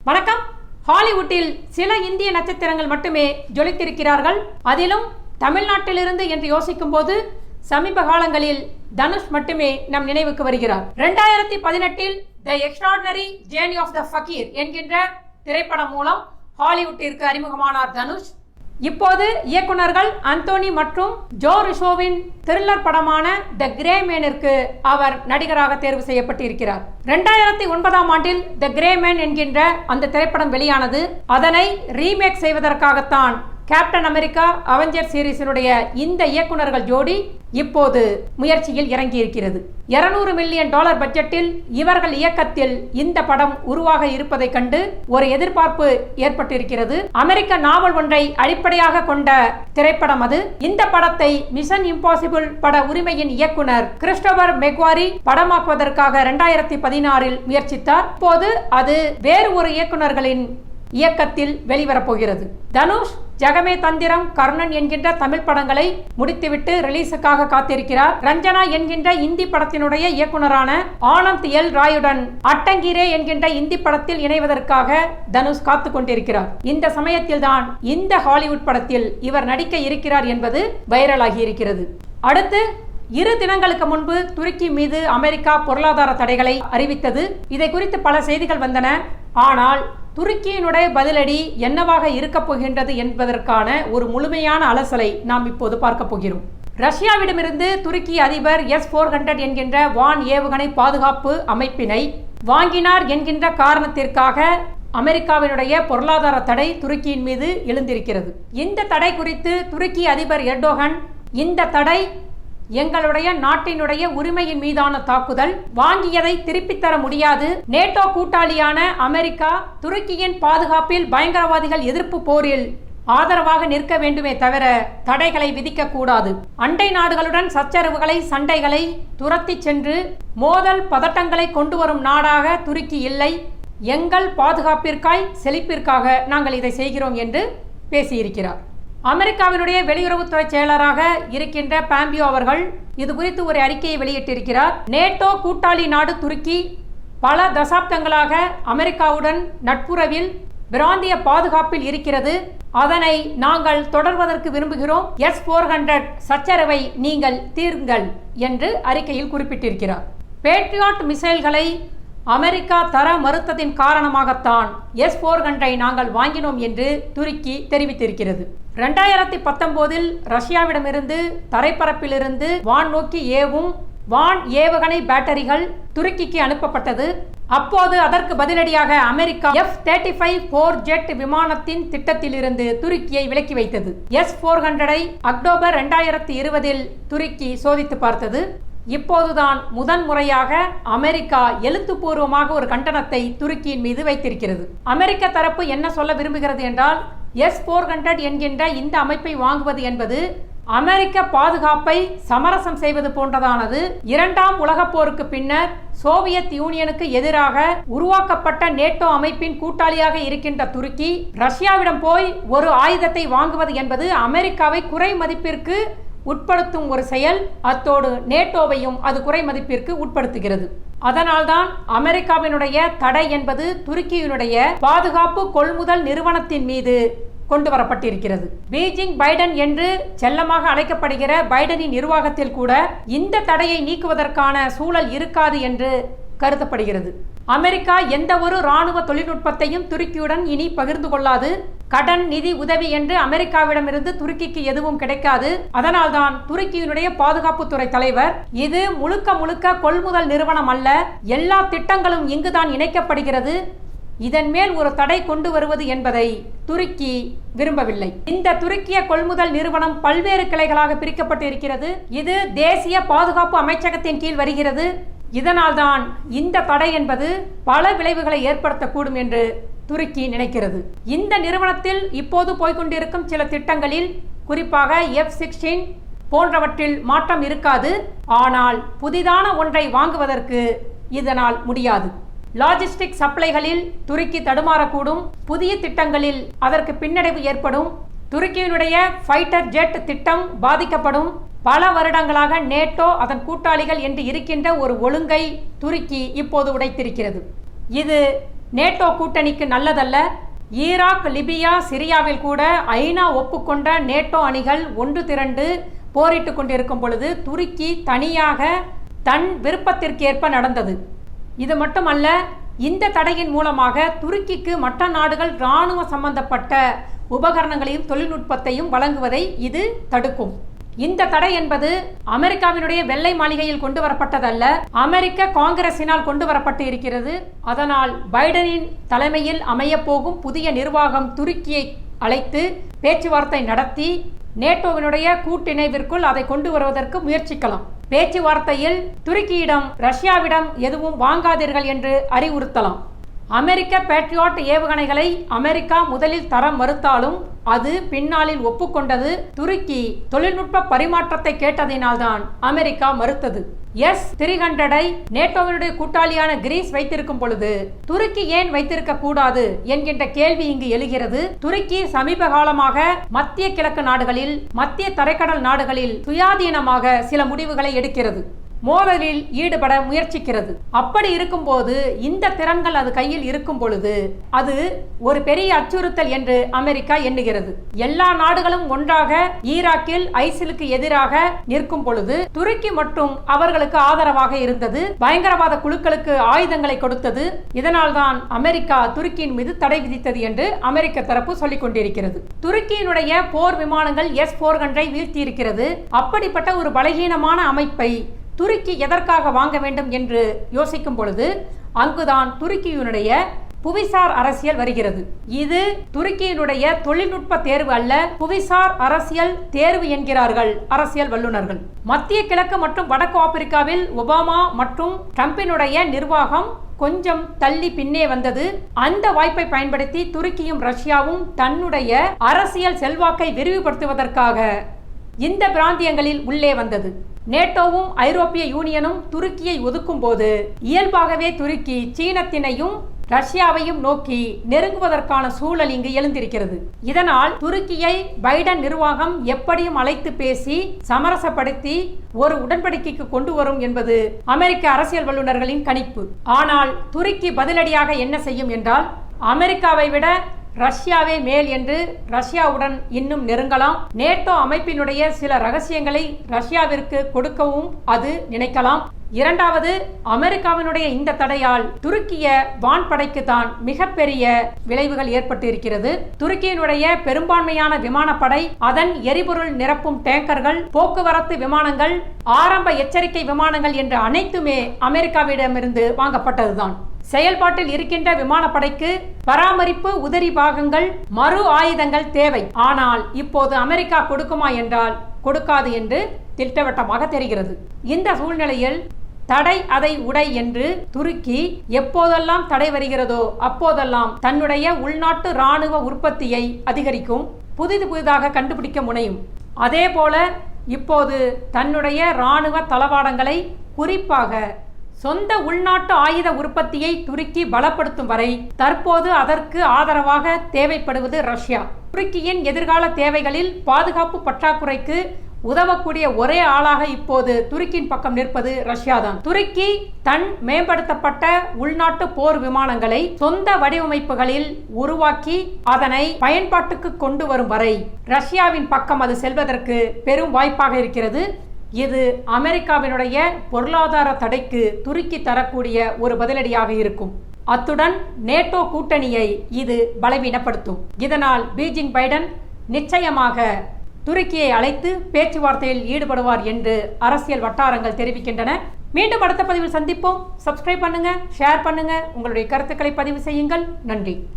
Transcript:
வணக்கம். ஹாலிவுட்டில் சில இந்திய நட்சத்திரங்கள் மட்டுமே ஜொலித்திருக்கிறார்கள். அதிலும் தமிழ்நாட்டிலிருந்து என்று யோசிக்கும் போது சமீப காலங்களில் தனுஷ் மட்டுமே நம் நினைவுக்கு வருகிறார். 2018 the extraordinary journey of the fakir என்கின்ற திரைப்படம் மூலம் ஹாலிவுட்டிற்கு அறிமுகமானார் தனுஷ். இப்போது இயக்குனர்கள் அந்தோனி மற்றும் ஜோ ருசோவின் த்ரில்லர் படமான த கிரே மேனிற்கு அவர் நடிகராக தேர்வு செய்யப்பட்டிருக்கிறார். 2009ஆம் ஆண்டில் த கிரே மேன் என்கின்ற அந்த திரைப்படம் வெளியானது. அதனை ரீமேக் செய்வதற்காகத்தான் கேப்டன் அமெரிக்கா அவெஞ்சர் சீரிஸினுடைய இந்த இயக்குனர்கள் ஜோடி இப்போது முயற்சியில் இறங்கி இருக்கிறது. $200 மில்லியன் பட்ஜெட்டில் இவர்கள் இயக்கத்தில் இந்த படம் உருவாக இருப்பதை கண்டு ஒரு எதிர்பார்ப்பு ஏற்பட்டிருக்கிறது. அமெரிக்க நாவல் ஒன்றை அடிப்படையாக கொண்ட திரைப்படம் அது. இந்த படத்தை மிஷன் இம்பாசிபிள் பட உரிமையின் இயக்குனர் கிறிஸ்டோபர் மெக்வாரி படமாக்குவதற்காக 2016இல் முயற்சித்தார். இப்போது அது வேறு ஒரு இயக்குனர்களின் இயக்கத்தில் வெளிவரப்போகிறது. தனுஷ் ஜகமே தந்திரம், கர்ணன் என்கின்ற தமிழ் படங்களை முடித்துவிட்டு ரிலீஸுக்காக காத்திருக்கிறார். ரஞ்சனா என்கின்ற இந்தி படத்தினுடைய இயக்குனரான ஆனந்த் எல் ராயுடன் அட்டங்கிரே என்கின்ற இந்தி படத்தில் இணைவதற்காக தனுஷ் காத்து கொண்டிருக்கிறார். இந்த சமயத்தில் தான் இந்த ஹாலிவுட் படத்தில் இவர் நடிக்க இருக்கிறார் என்பது வைரலாகி இருக்கிறது. அடுத்து 2 தினங்களுக்கு முன்பு துருக்கி மீது அமெரிக்கா பொருளாதார தடைகளை அறிவித்தது. இதை குறித்து பல செய்திகள் வந்தன. ஆனால் துருக்கியினுடைய பதிலடி என்னவாக இருக்க போகின்றது என்பதற்கான ஒரு முழுமையான அலசலை நாம் இப்போது பார்க்க போகிறோம். ரஷ்யாவிடமிருந்து துருக்கி அதிபர் S-400 என்கின்ற வான் ஏவுகணை பாதுகாப்பு அமைப்பினை வாங்கினார் என்கின்ற காரணத்திற்காக அமெரிக்காவினுடைய பொருளாதார தடை துருக்கியின் மீது எழுந்திருக்கிறது. இந்த தடை குறித்து துருக்கி அதிபர் எர்டோகன், இந்த தடை எங்களுடைய நாட்டினுடைய உரிமையின் மீதான தாக்குதல், வாங்கியதை திருப்பித் தர முடியாது. நேட்டோ கூட்டாளியான அமெரிக்கா துருக்கியின் பாதுகாப்பில் பயங்கரவாதிகள் எதிர்ப்பு போரில் ஆதரவாக நிற்க வேண்டுமே தவிர தடைகளை விதிக்க கூடாது. அண்டை நாடுகளுடன் சச்சரவுகளை, சண்டைகளை துரத்தி சென்று மோதல் பதட்டங்களை கொண்டு வரும் நாடாக துருக்கி இல்லை. எங்கள் பாதுகாப்பிற்காய், செழிப்பிற்காக நாங்கள் இதை செய்கிறோம் என்று பேசியிருக்கிறார். அமெரிக்காவினுடைய வெளியுறவுத்துறை செயலராக இருக்கின்ற பாம்பியோ அவர்கள் இது குறித்து ஒரு அறிக்கையை வெளியிட்டிருக்கிறார். நேட்டோ கூட்டாளி நாடு துருக்கி பல தசாப்தங்களாக அமெரிக்காவுடன் நட்புறவில், பிராந்திய பாதுகாப்பில் இருக்கிறது. அதனை நாங்கள் தொடர்வதற்கு விரும்புகிறோம். S-400 சச்சரவை நீங்கள் தீர்ங்கள் என்று அறிக்கையில் குறிப்பிட்டிருக்கிறார். பேட்ரியாட் மிசைல்களை அமெரிக்கா தர மறுத்ததின் காரணமாகத்தான் S-400 நாங்கள் வாங்கினோம் என்று துருக்கி தெரிவித்திருக்கிறது. 2019இல் ரஷ்யாவிடமிருந்து தரைப்பரப்பிலிருந்து வான் நோக்கி ஏவும் வான் ஏவுகணை பேட்டரிகள் துருக்கிக்கு அனுப்பப்பட்டது. அப்போது அதற்கு பதிலடியாக அமெரிக்கா F-35 போர் ஜெட் விமானத்தின் திட்டத்திலிருந்து துருக்கியை விலக்கி வைத்தது. S-400 அக்டோபர் 2020இல் துருக்கி சோதித்து பார்த்தது. இப்போதுதான் முதன்முறையாக அமெரிக்கா எழுத்துப்பூர்வமாக ஒரு கண்டனத்தை துருக்கியின் மீது வைத்திருக்கிறது. அமெரிக்க தரப்பு என்ன சொல்ல விரும்புகிறது என்றால், S-400 என்கின்ற இந்த அமைப்பை வாங்குவது என்பது அமெரிக்க பாதுகாப்பை சமரசம் செய்வது போன்றதானது. 2ஆம் உலகப் போருக்கு பின்னர் சோவியத் யூனியனுக்கு எதிராக உருவாக்கப்பட்ட நேட்டோ அமைப்பின் கூட்டாளியாக இருக்கின்ற துருக்கி ரஷ்யாவிடம் போய் ஒரு ஆயுதத்தை வாங்குவது என்பது அமெரிக்காவை குறை மதிப்பிற்கு உட்படுத்தும் ஒரு செயல். அத்தோடு நேட்டோவையும் அது குறை மதிப்பிற்கு உட்படுத்துகிறது. அதனால்தான் அமெரிக்காவினுடைய தடை என்பது துருக்கியினுடைய பாதுகாப்பு கொள்முதல் நிறுவனத்தின் மீது கொண்டு வரப்பட்டிருக்கிறது. பீஜிங் பைடன் என்று செல்லமாக அழைக்கப்படுகிற பைடனின் நிர்வாகத்தில் கூட இந்த தடையை நீக்குவதற்கான சூழல் இருக்காது என்று கருதப்படுகிறது. அமெரிக்கா எந்த ஒரு இராணுவ தொழில்நுட்பத்தையும் துருக்கியுடன் இனி பகிர்ந்து கொள்ளாது. கடன், நிதி உதவி என்று அமெரிக்காவிடமிருந்து துருக்கிக்கு எதுவும் கிடைக்காது. அதனால்தான் துருக்கியினுடைய பாதுகாப்புத்துறை தலைவர், இது முழுக்க முழுக்க கொள்முதல் நிறுவனம் அல்ல, எல்லா திட்டங்களும் இங்குதான் இணைக்கப்படுகிறது, இதன் மேல் ஒரு தடை கொண்டு வருவது என்பதை துருக்கி விரும்பவில்லை. இந்த துருக்கிய கொள்முதல் நிறுவனம் பல்வேறு கிளைகளாக பிரிக்கப்பட்டு இருக்கிறது. இது தேசிய பாதுகாப்பு அமைச்சகத்தின் கீழ் வருகிறது. இதனால்தான் இந்த தடை என்பது பல விளைவுகளை ஏற்படுத்தக்கூடும் என்று துருக்கி நினைக்கிறது. இந்த நிறுவனத்தில் இப்போது போய்கொண்டிருக்கும் சில திட்டங்களில், குறிப்பாக F-16 போன்றவற்றில் மாற்றம் இருக்காது. ஆனால் புதிதான ஒன்றை வாங்குவதற்கு இதனால் முடியாது. லாஜிஸ்டிக் சப்ளைகளில் துருக்கி தடுமாறக்கூடும். புதிய திட்டங்களில் அதற்கு பின்னடைவு ஏற்படும். துருக்கியினுடைய ஃபைட்டர் ஜெட் திட்டம் பாதிக்கப்படும். பல வருடங்களாக நேட்டோ, அதன் கூட்டாளிகள் என்று இருக்கின்ற ஒரு ஒழுங்கை துருக்கி இப்போது உடைத்திருக்கிறது. இது நேட்டோ கூட்டணிக்கு நல்லதல்ல. ஈராக், லிபியா, சிரியாவில் கூட ஐநா ஒப்புக்கொண்ட நேட்டோ அணிகள் ஒன்று திரண்டு போரிட்டு கொண்டிருக்கும் பொழுது துருக்கி தனியாக தன் விருப்பத்திற்கேற்ப நடந்தது. இது மட்டுமல்ல, இந்த தடையின் மூலமாக துருக்கிக்கு மற்ற நாடுகள் இராணுவ சம்பந்தப்பட்ட உபகரணங்களையும் தொழில்நுட்பத்தையும் வழங்குவதை இது தடுக்கும். இந்த தடை என்பது அமெரிக்காவினுடைய வெள்ளை மாளிகையில் கொண்டு வரப்பட்டதல்ல, அமெரிக்க காங்கிரசினால் கொண்டு வரப்பட்டு இருக்கிறது. அதனால் பைடனின் தலைமையில் அமையப்போகும் புதிய நிர்வாகம் துருக்கியை அழைத்து பேச்சுவார்த்தை நடத்தி நேட்டோவினுடைய கூட்டிணைவிற்குள் அதை கொண்டு வருவதற்கு முயற்சிக்கலாம். பேச்சுவார்த்தையில் துருக்கியிடம் ரஷ்யாவிடம் எதுவும் வாங்காதீர்கள் என்று அறிவுறுத்தலாம். அமெரிக்க பேட்ரியாட் ஏவுகணைகளை அமெரிக்கா முதலில் தர மறுத்தாலும் அது பின்னாளில் ஒப்புக்கொண்டது. துருக்கி தொழில்நுட்ப பரிமாற்றத்தை கேட்டதினால்தான் அமெரிக்கா மறுத்தது. S-300 நேட்டோவினுடைய கூட்டாளியான கிரீஸ் வைத்திருக்கும் பொழுது துருக்கி ஏன் வைத்திருக்க கூடாது என்கின்ற கேள்வி இங்கு எழுகிறது. துருக்கி சமீப காலமாக மத்திய கிழக்கு நாடுகளில், மத்திய தரைக்கடல் நாடுகளில் சுயாதீனமாக சில முடிவுகளை எடுக்கிறது, மோதலில் ஈடுபட முயற்சிக்கிறது. அப்படி இருக்கும்போது இந்த திறன்கள் அது கையில் இருக்கும் பொழுது அது ஒரு பெரிய அச்சுறுத்தல் என்று அமெரிக்கா எண்ணுகிறது. எல்லா நாடுகளும் ஒன்றாக ஈராக்கில் ஐசிலுக்கு எதிராக நிற்கும் பொழுது துருக்கி மட்டும் அவர்களுக்கு ஆதரவாக இருந்தது, பயங்கரவாத குழுக்களுக்கு ஆயுதங்களை கொடுத்தது. இதனால் தான் அமெரிக்கா துருக்கியின் மீது தடை விதித்தது என்று அமெரிக்க தரப்பு சொல்லிக் கொண்டிருக்கிறது. துருக்கியினுடைய போர் விமானங்கள் S-400 வீழ்த்தி இருக்கிறது. அப்படிப்பட்ட ஒரு பலகீனமான அமைப்பை துருக்கி எதற்காக வாங்க வேண்டும் என்று யோசிக்கும் பொழுது அங்குதான் துருக்கியினுடைய புவிசார் அரசியல் வருகிறது. இது துருக்கியினுடைய தொழில்நுட்ப தேர்வு அல்ல, புவிசார் அரசியல் தேர்வு என்கிறார்கள் அரசியல் வல்லுநர்கள். மத்திய கிழக்கு மற்றும் வடக்கு ஆப்பிரிக்காவில் ஒபாமா மற்றும் ட்ரம்பினுடைய நிர்வாகம் கொஞ்சம் தள்ளி பின்னே வந்தது. அந்த வாய்ப்பை பயன்படுத்தி துருக்கியும் ரஷ்யாவும் தன்னுடைய அரசியல் செல்வாக்கை விரிவுபடுத்துவதற்காக இந்த பிராந்தியங்களில் உள்ளே வந்தது. நேட்டோவும் ஐரோப்பிய யூனியனும் துருக்கியை ஒதுக்கும் போது இயல்பாகவே துருக்கி சீனத்தினையும் ரஷ்யாவையும் நோக்கி நெருங்குவதற்கான சூழல் இங்கு எழுந்திருக்கிறது. இதனால் துருக்கியை பைடன் நிர்வாகம் எப்படியும் அழைத்து பேசி சமரசப்படுத்தி ஒரு உடன்படிக்கைக்கு கொண்டு வரும் என்பது அமெரிக்க அரசியல் வல்லுநர்களின் கணிப்பு. ஆனால் துருக்கி பதிலடியாக என்ன செய்யும் என்றால், அமெரிக்காவை விட ரஷ்யாவே மேல் என்று ரஷ்யாவுடன் இன்னும் நெருங்கலாம். நேட்டோ அமைப்பினுடைய சில ரகசியங்களை ரஷ்யாவிற்கு கொடுக்கவும் அது நினைக்கலாம். இரண்டாவது, அமெரிக்காவினுடைய இந்த தடையால் துருக்கிய வான்படைக்கு தான் மிகப்பெரிய விளைவுகள் ஏற்பட்டு இருக்கிறது. துருக்கியினுடைய பெரும்பான்மையான விமானப்படை, அதன் எரிபொருள் நிரப்பும் டேங்கர்கள், போக்குவரத்து விமானங்கள், ஆரம்ப எச்சரிக்கை விமானங்கள் என்ற அனைத்துமே அமெரிக்காவிடமிருந்து வாங்கப்பட்டதுதான். செயல்பாட்டில் இருக்கின்ற விமானப்படைக்கு பராமரிப்பு, உதிரி பாகங்கள், மறு ஆயுதங்கள் தேவை. ஆனால் இப்போது அமெரிக்கா கொடுக்குமா என்றால் கொடுக்காது என்று திட்டவட்டமாக தெரிகிறது. இந்த சூழ்நிலையில் தடை அதை உடை என்று துருக்கி எப்போதெல்லாம் தடை வருகிறதோ அப்போதெல்லாம் தன்னுடைய உள்நாட்டு இராணுவ உற்பத்தியை அதிகரிக்கும், புதிதாக கண்டுபிடிக்க முனையும். அதே போல இப்போது தன்னுடைய இராணுவ தளவாடங்களை, குறிப்பாக சொந்த உள்நாட்டு ஆயுத உற்பத்தியை துருக்கி பலப்படுத்தும் வரை தற்போது அதற்கு ஆதரவாக தேவைப்படுவது ரஷ்யா. துருக்கியின் எதிர்கால தேவைகளில் பாதுகாப்பு பற்றாக்குறைக்கு உதவக்கூடிய ஒரே ஆளாக இப்போது துருக்கியின் பக்கம் நிற்பது ரஷ்யா தான். துருக்கி தன் மேம்படுத்தப்பட்ட உள்நாட்டு போர் விமானங்களை சொந்த வடிவமைப்புகளில் உருவாக்கி அதனை பயன்பாட்டுக்கு கொண்டு வரும் வரை ரஷ்யாவின் பக்கம் அது செல்வதற்கு பெரும் வாய்ப்பாக இருக்கிறது. இது அமெரிக்காவினுடைய பொருளாதார தடைக்கு துருக்கி தரக்கூடிய ஒரு பதிலடியாக இருக்கும். அத்துடன் நேட்டோ கூட்டணியை இது பலவீனப்படுத்தும். இதனால் பீஜிங் பைடன் நிச்சயமாக துருக்கியை அழைத்து பேச்சுவார்த்தையில் ஈடுபடுவார் என்று அரசியல் வட்டாரங்கள் தெரிவிக்கின்றன. மீண்டும் அடுத்த பதிவில் சந்திப்போம். சப்ஸ்கிரைப் பண்ணுங்க, ஷேர் பண்ணுங்க, உங்களுடைய கருத்துக்களை பதிவு செய்யுங்கள். நன்றி.